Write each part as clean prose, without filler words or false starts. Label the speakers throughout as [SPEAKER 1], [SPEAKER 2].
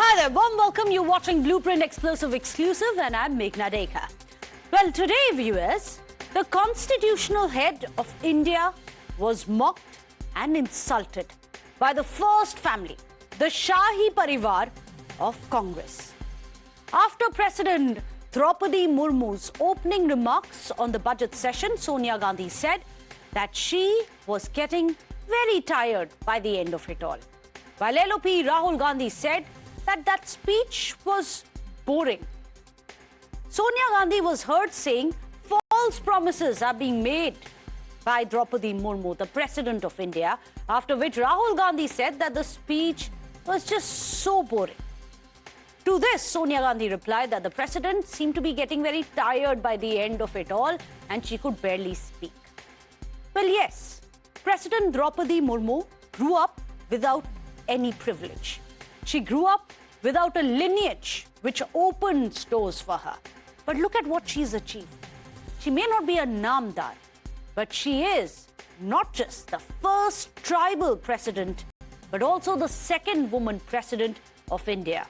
[SPEAKER 1] Hi there, warm welcome. You're watching Blueprint Explosive Exclusive and I'm Meghna Deka. Well, today, viewers, the constitutional head of India was mocked and insulted by the first family, the Shahi Parivar of Congress. After President Droupadi Murmu's opening remarks on the budget session, Sonia Gandhi said that she was getting very tired by the end of it all. While LOP Rahul Gandhi said that speech was boring. Sonia Gandhi was heard saying false promises are being made by Droupadi Murmu, the President of India, after which Rahul Gandhi said that the speech was just so boring. To this, Sonia Gandhi replied that the President seemed to be getting very tired by the end of it all and she could barely speak. Well, yes, President Droupadi Murmu grew up without any privilege. She grew up without a lineage which opens doors for her. But look at what she's achieved. She may not be a Namdar, but she is not just the first tribal president, but also the second woman president of India.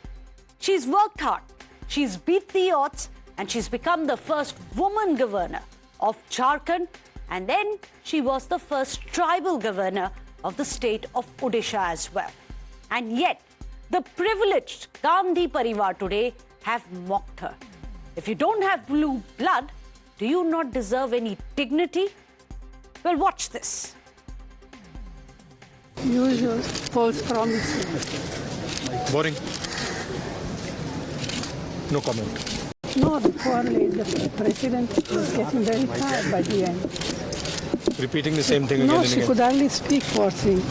[SPEAKER 1] She's worked hard, she's beat the odds, and she's become the first woman governor of Jharkhand, and then she was the first tribal governor of the state of Odisha as well. And yet, the privileged Gandhi Parivar today have mocked her. If you don't have blue blood, do you not deserve any dignity? Well, watch this.
[SPEAKER 2] Usual false promises.
[SPEAKER 3] Boring. No comment.
[SPEAKER 2] No, the poor lady, the president was getting very tired by the end.
[SPEAKER 3] Repeating the same thing again
[SPEAKER 2] No,
[SPEAKER 3] and
[SPEAKER 2] she
[SPEAKER 3] again.
[SPEAKER 2] could hardly speak for things.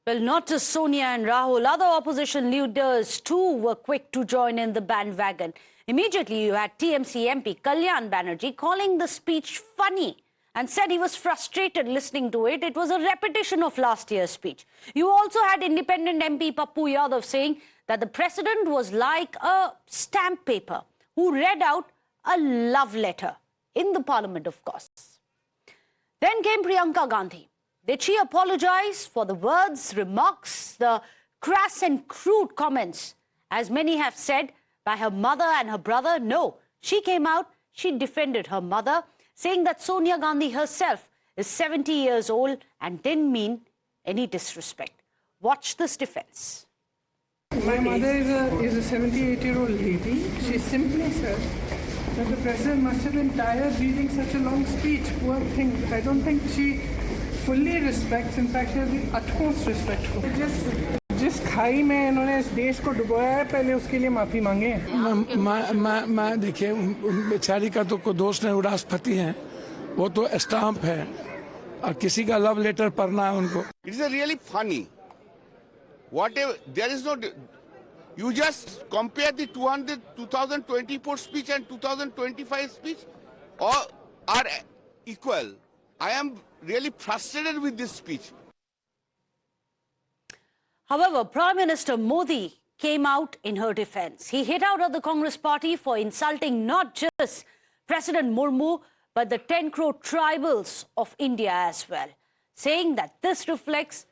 [SPEAKER 1] Well, not just Sonia and Rahul, other opposition leaders too were quick to join in the bandwagon. Immediately, you had TMC MP Kalyan Banerjee calling the speech funny and said he was frustrated listening to it. It was a repetition of last year's speech. You also had independent MP Pappu Yadav saying that the president was like a stamp paper who read out a love letter in the parliament, of course. Then came Priyanka Gandhi. Did she apologize for the words, remarks, the crass and crude comments, as many have said, by her mother and her brother? No. She came out, she defended her mother, saying that Sonia Gandhi herself is 70 years old and didn't mean any disrespect. Watch this defense.
[SPEAKER 4] My mother is a 78-year-old lady. She simply said that the president must have been tired reading such a long speech. Poor thing. I don't think she fully respects, in fact, she has the utmost respect for जिस खाई में इन्होंने इस देश को डुबोया है, पहले उसके लिए माफी मांगे।
[SPEAKER 5] मैं देखिए बेचारी का तो कोई दोस्त नहीं, राष्ट्रपति हैं, वो तो स्टाम्प है और किसी का लव लेटर पढ़ना है उनको।
[SPEAKER 6] It is really funny. Whatever, there is no. You just compare the 2024 speech and 2025 speech, or are equal. I am really frustrated with this speech.
[SPEAKER 1] However, Prime Minister Modi came out in her defense. He hit out at the Congress party for insulting not just President Murmu, but the 10 crore tribals of India as well, saying that this reflects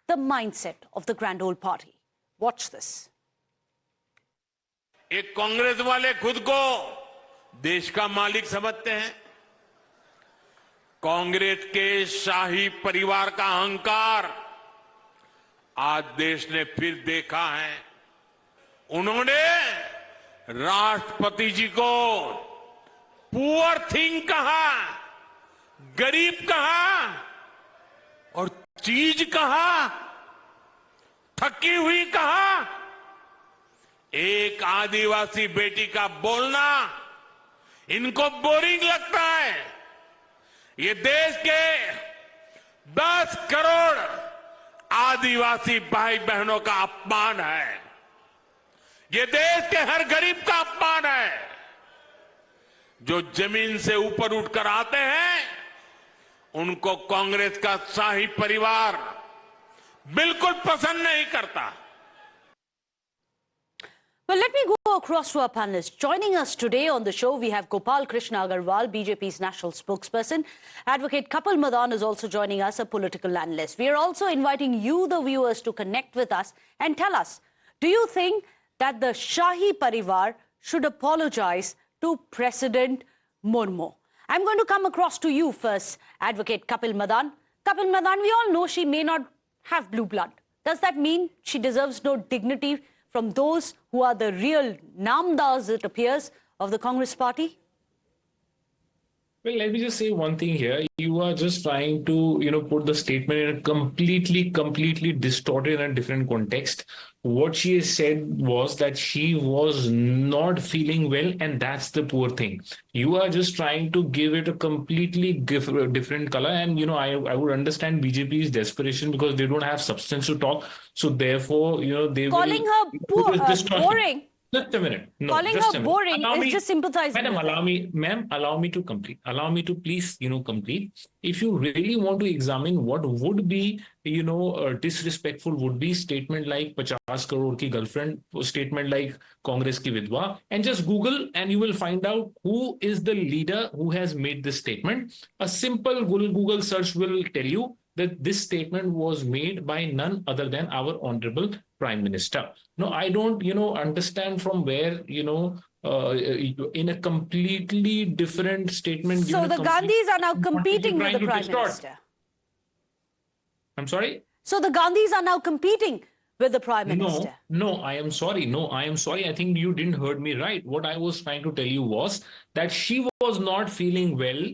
[SPEAKER 1] the mindset of the grand old party. Watch this.
[SPEAKER 7] एक कांग्रेस वाले खुद को देश का मालिक समझते हैं। कांग्रेस के शाही परिवार का अहंकार आज देश ने फिर देखा है। उन्होंने राष्ट्रपति जी को पुअर थिंग कहा, गरीब कहा और चीज कहा, थकी हुई कहा। एक आदिवासी बेटी का बोलना इनको बोरिंग लगता है। ये देश के 10 करोड़ आदिवासी भाई बहनों का अपमान है। ये देश के हर गरीब का अपमान है। जो जमीन से ऊपर उठकर आते हैं, उनको कांग्रेस का शाही परिवार बिल्कुल पसंद नहीं करता।
[SPEAKER 1] Well, let me go across to our panelists. Joining us today on the show, we have Gopal Krishna Agarwal, BJP's national spokesperson. Advocate Kapil Madan is also joining us, a political analyst. We are also inviting you, the viewers, to connect with us and tell us, do you think that the Shahi Parivar should apologize to President Murmu? I'm going to come across to you first, Advocate Kapil Madan. Kapil Madan, we all know she may not have blue blood. Does that mean she deserves no dignity from those who are the real namdas, it appears, of the Congress party?
[SPEAKER 8] Well, let me just say one thing here. You are just trying to, put the statement in a completely distorted and different context. What she has said was that she was not feeling well, and that's the poor thing. You are just trying to give it a completely different color. And, I would understand BJP's desperation because they don't have substance to talk. So therefore, they
[SPEAKER 1] calling
[SPEAKER 8] will...
[SPEAKER 1] her boring.
[SPEAKER 8] Just a minute. No,
[SPEAKER 1] calling
[SPEAKER 8] just
[SPEAKER 1] her
[SPEAKER 8] a
[SPEAKER 1] boring
[SPEAKER 8] minute.
[SPEAKER 1] is just sympathizing.
[SPEAKER 8] Madam, allow me to complete. Allow me to please, complete. If you really want to examine what would be, disrespectful would be statement like 50 crore ki girlfriend, statement like Congress ki vidwa, and just Google and you will find out who is the leader who has made this statement. A simple Google search will tell you that this statement was made by none other than our Honorable Prime Minister. No, I don't, understand from where, in a completely different statement.
[SPEAKER 1] So the Gandhis are now competing with the Prime Minister.
[SPEAKER 8] I'm sorry?
[SPEAKER 1] So the Gandhis are now competing with the Prime Minister.
[SPEAKER 8] No, I am sorry. I think you didn't heard me right. What I was trying to tell you was that she was not feeling well.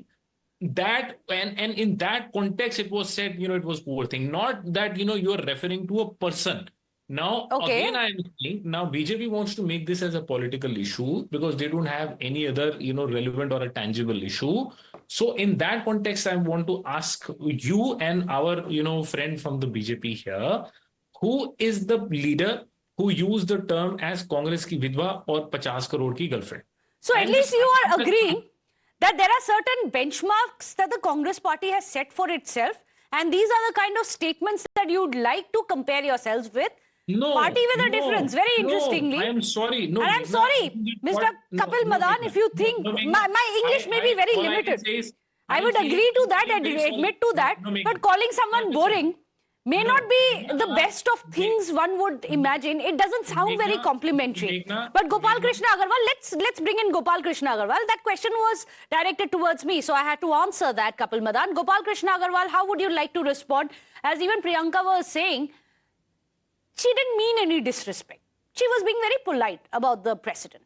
[SPEAKER 8] That and in that context, it was said, it was poor thing. Not that, you are referring to a person. Now, again, I am saying, now BJP wants to make this as a political issue because they don't have any other, relevant or a tangible issue. So in that context, I want to ask you and our, friend from the BJP here, who is the leader who used the term as Congress ki vidwa or 50 crore ki girlfriend?
[SPEAKER 1] So at least you are agreeing that there are certain benchmarks that the Congress party has set for itself, and these are the kind of statements that you'd like to compare yourselves with. Party with a difference, very interestingly.
[SPEAKER 8] I am sorry.
[SPEAKER 1] And I'm sorry, Mr. Kapil Madan, if you think my English may be very limited. I would agree to that and admit to that, but calling someone boring may not be the best of things one would imagine. It doesn't sound very complimentary. But Gopal Krishna Agarwal, let's bring in Gopal Krishna Agarwal. That question was directed towards me, so I had to answer that, Kapil Madan. Gopal Krishna Agarwal, how would you like to respond? As even Priyanka was saying, she didn't mean any disrespect. She was being very polite about the president.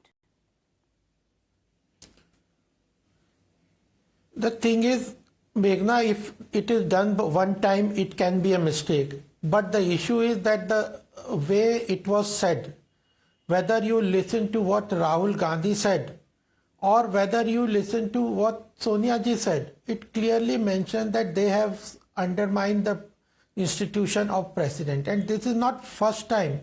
[SPEAKER 9] The thing is, Meghna, if it is done one time, it can be a mistake. But the issue is that the way it was said, whether you listen to what Rahul Gandhi said or whether you listen to what Sonia ji said, it clearly mentioned that they have undermined the institution of president. And this is not first time.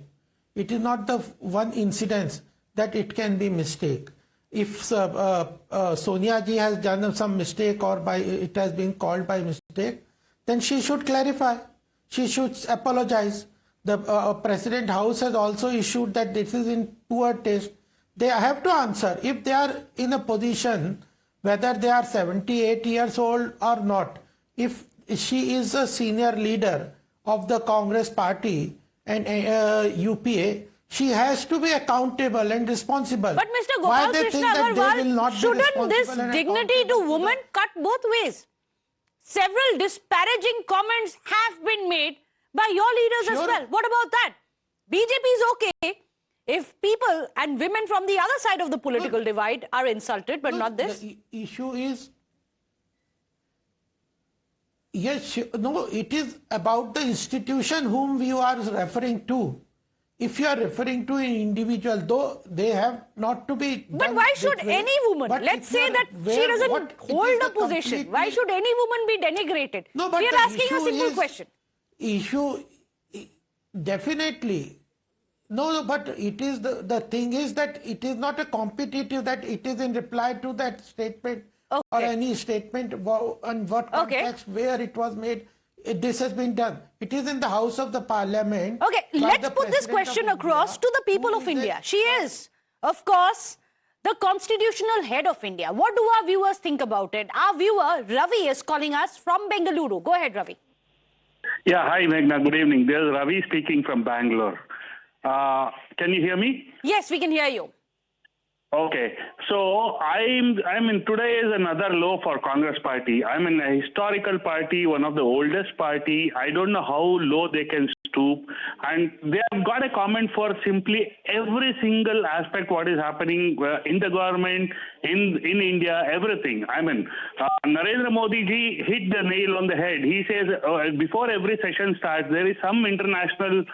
[SPEAKER 9] It is not the one incident that it can be mistake. If Sonia ji has done some mistake or it has been called by mistake, then she should clarify. She should apologize. The President House has also issued that this is in poor taste. They have to answer. If they are in a position, whether they are 78 years old or not, if she is a senior leader of the Congress party and UPA, she has to be accountable and responsible.
[SPEAKER 1] But Mr. Gopal Krishna Agarwal, shouldn't this dignity to women cut both ways? Several disparaging comments have been made by your leaders as well. What about that? BJP is okay if people and women from the other side of the political divide are insulted, but not this.
[SPEAKER 9] The issue is, yes, no, it is about the institution whom you are referring to. If you are referring to an individual, though they have not to be.
[SPEAKER 1] But why should any woman, let's say that she doesn't hold a position, why should any woman be denigrated?
[SPEAKER 9] No, but
[SPEAKER 1] we are asking a simple question.
[SPEAKER 9] Issue, definitely. No, but it is the thing is that it is not a competitive, that it is in reply to that statement or any statement and what context where it was made. this has been done. It is in the House of the Parliament.
[SPEAKER 1] Okay, let's put this question across to the people of India. She is, of course, the constitutional head of India. What do our viewers think about it? Our viewer, Ravi, is calling us from Bengaluru. Go ahead, Ravi.
[SPEAKER 10] Yeah, hi Meghna, good evening. This is Ravi speaking from Bangalore. Can you hear me?
[SPEAKER 1] Yes, we can hear you.
[SPEAKER 10] Okay, so I'm in today is another low for Congress party. I'm in a historical party, one of the oldest party. I don't know how low they can stoop, and they have got a comment for simply every single aspect what is happening in the government, in India, everything. I mean, Narendra Modi ji hit the nail on the head. He says before every session starts, there is some international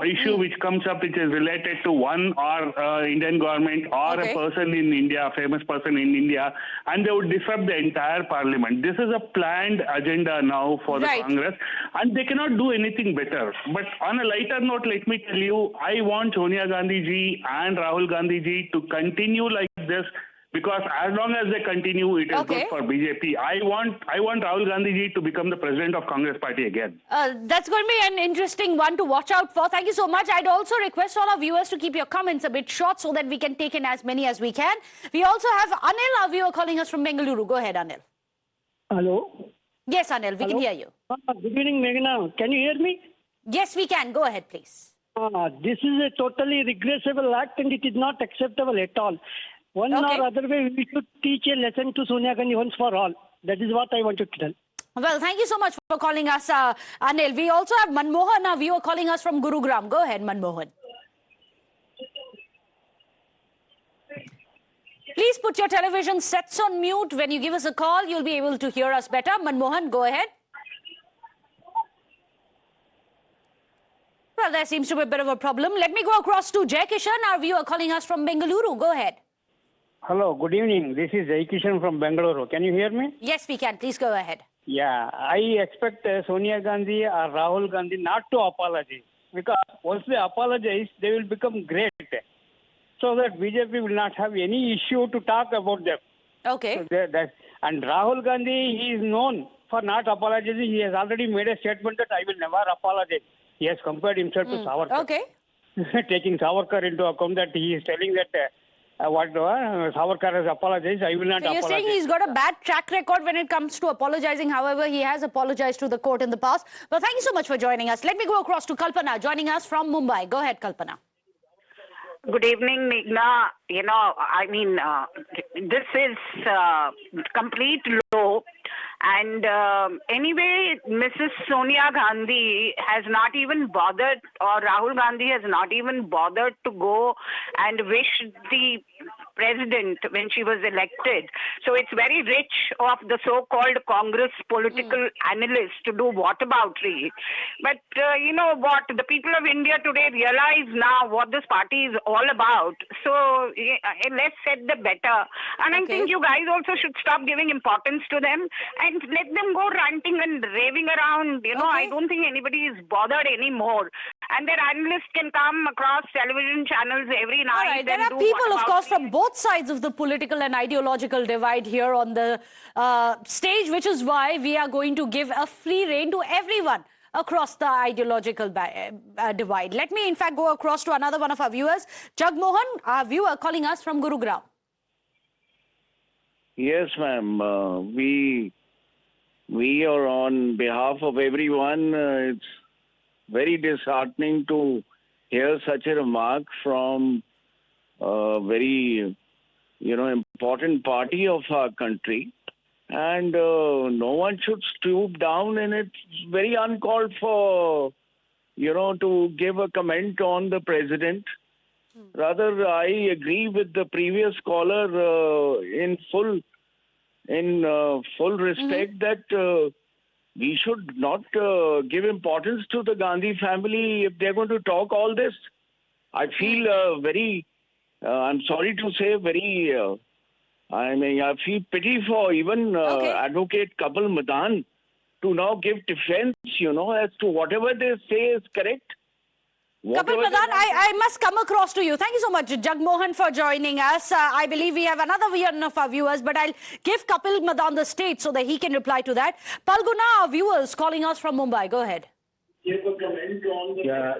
[SPEAKER 10] issue which comes up which is related to one or Indian government or a person in India, a famous person in India, and they would disrupt the entire parliament. This is a planned agenda now for the Congress, and they cannot do anything better. But on a lighter note, let me tell you, I want Sonia Gandhi ji and Rahul Gandhi ji to continue like this, because as long as they continue, it is good for BJP. I want Rahul Gandhi ji to become the president of Congress party again.
[SPEAKER 1] That's going to be an interesting one to watch out for. Thank you so much. I'd also request all our viewers to keep your comments a bit short so that we can take in as many as we can. We also have Anil, our viewer, calling us from Bengaluru. Go ahead, Anil.
[SPEAKER 11] Hello?
[SPEAKER 1] Yes, Anil, we can hear you.
[SPEAKER 11] Good evening, Meghna. Can you hear me?
[SPEAKER 1] Yes, we can. Go ahead, please.
[SPEAKER 11] This is a totally regressible act and it is not acceptable at all. One or other way, we should teach a lesson to Sonia Gandhi once for all. That is what I wanted to tell.
[SPEAKER 1] Well, thank you so much for calling us, Anil. We also have Manmohan, our viewer, calling us from Gurugram. Go ahead, Manmohan. Please put your television sets on mute. When you give us a call, you'll be able to hear us better. Manmohan, go ahead. Well, there seems to be a bit of a problem. Let me go across to Jai Kishan, our viewer, calling us from Bengaluru. Go ahead.
[SPEAKER 12] Hello, good evening. This is Jai Kishan from Bengaluru. Can you hear me?
[SPEAKER 1] Yes, we can. Please go ahead.
[SPEAKER 12] Yeah, I expect Sonia Gandhi or Rahul Gandhi not to apologize, because once they apologize, they will become great, so that BJP will not have any issue to talk about them.
[SPEAKER 1] Okay.
[SPEAKER 12] So and Rahul Gandhi, he is known for not apologizing. He has already made a statement that I will never apologize. He has compared himself to Savarkar.
[SPEAKER 1] Okay.
[SPEAKER 12] Taking Savarkar into account, that he is telling that Savarkar has apologized, I will not apologize.
[SPEAKER 1] So you're saying he's got a bad track record when it comes to apologizing. However, he has apologized to the court in the past. Well, thank you so much for joining us. Let me go across to Kalpana, joining us from Mumbai. Go ahead, Kalpana.
[SPEAKER 13] Good evening, Meghna. You know, I mean, this is complete law. And anyway, Mrs. Sonia Gandhi has not even bothered, or Rahul Gandhi has not even bothered to go and wish the president when she was elected. So it's very rich of the so-called Congress political analysts to do whataboutery. But you know what? The people of India today realize now what this party is all about. So less said the better. And I think you guys also should stop giving importance to them and let them go ranting and raving around. You know, I don't think anybody is bothered anymore. And their analysts can come across television channels every night.
[SPEAKER 1] All right, there are people, of course, from both sides of the political and ideological divide here on the stage, which is why we are going to give a free rein to everyone across the ideological divide. Let me, in fact, go across to another one of our viewers, Jagmohan, our viewer, calling us from Gurugram.
[SPEAKER 14] Yes, ma'am. We are on behalf of everyone. It's very disheartening to hear such a remark from a very, important party of our country. And no one should stoop down, and it's very uncalled for, to give a comment on the president. Rather, I agree with the previous caller in full respect that we should not give importance to the Gandhi family if they're going to talk all this. I feel I'm sorry to say, I feel pity for even Advocate Kapil Madan to now give defense, as to whatever they say is correct.
[SPEAKER 1] Kapil Madan, I must come across to you. Thank you so much, Jagmohan, for joining us. I believe we have another one of our viewers, but I'll give Kapil Madan the stage so that he can reply to that. Palguna, our viewers calling us from Mumbai. Go ahead.
[SPEAKER 15] Yeah,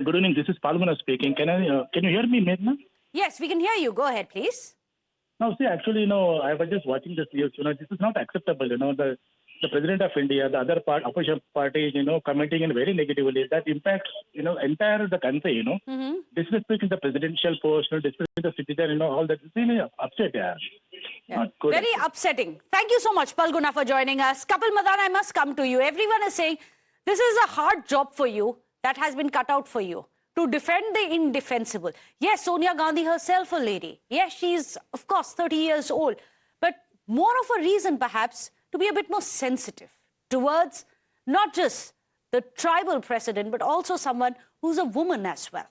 [SPEAKER 15] good evening. This is Palguna speaking. Can you hear me, Meghna?
[SPEAKER 1] Yes, we can hear you. Go ahead, please.
[SPEAKER 15] No, see, actually, I was just watching this news. This is not acceptable. The President of India, the other opposition parties, commenting in very negatively. That impacts, entire the country, disrespecting the presidential post, disrespecting the citizen, all that. It's really upset, yeah. Not good.
[SPEAKER 1] Very upsetting. Thank you so much, Palguna, for joining us. Kapil Madan, I must come to you. Everyone is saying this is a hard job for you that has been cut out for you, to defend the indefensible. Yes, Sonia Gandhi herself a lady. Yes, she's, of course, 30 years old. But more of a reason, perhaps, to be a bit more sensitive towards not just the tribal president, but also someone who's a woman as well.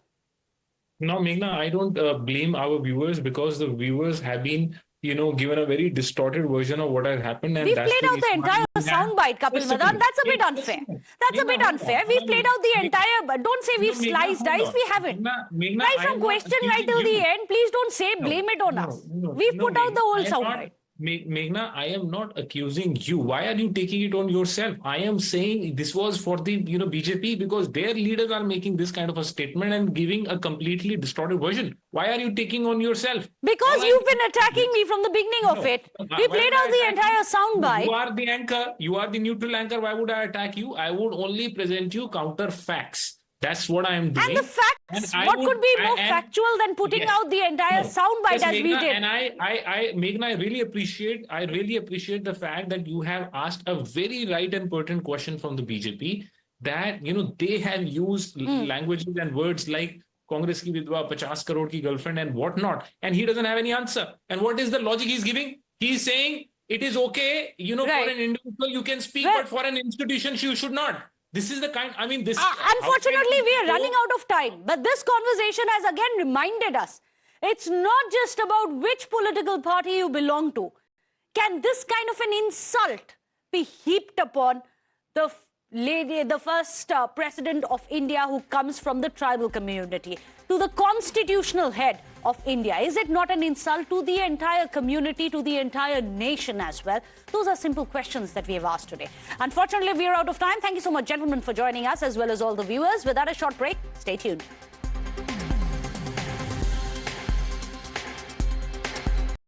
[SPEAKER 8] No, Meghna, I don't blame our viewers, because the viewers have been, given a very distorted version of what has happened. And
[SPEAKER 1] We've played out the entire soundbite, Kapil Madan. That's a bit unfair. That's a bit unfair. We've played out the entire, but don't say we've sliced dice. We haven't. Right from question right till the end, please don't say blame it on us. We've put out the whole soundbite.
[SPEAKER 8] Meghna, I am not accusing you. Why are you taking it on yourself? I am saying this was for the BJP, because their leaders are making this kind of a statement and giving a completely distorted version. Why are you taking on yourself?
[SPEAKER 1] Because you've been attacking me from the beginning of it. We played out the entire soundbite.
[SPEAKER 8] You are the anchor. You are the neutral anchor. Why would I attack you? I would only present you counter facts. That's what I am doing.
[SPEAKER 1] And the facts, what could be more factual than putting out the entire soundbite as we did?
[SPEAKER 8] And Meghna, I really appreciate the fact that you have asked a very right and pertinent question from the BJP, that, they have used languages and words like Congress ki vidwa, 50 crore ki girlfriend and whatnot. And he doesn't have any answer. And what is the logic he's giving? He's saying it is okay, for an individual you can speak, but for an institution you should not. This is the kind,
[SPEAKER 1] unfortunately, we are running out of time. But this conversation has again reminded us, it's not just about which political party you belong to. Can this kind of an insult be heaped upon the lady, the first president of India who comes from the tribal community, to the constitutional head of India? Is it not an insult to the entire community, to the entire nation as well? Those are simple questions that we have asked today. Unfortunately, we are out of time. Thank you so much, gentlemen, for joining us, as well as all the viewers. Without a short break, stay tuned.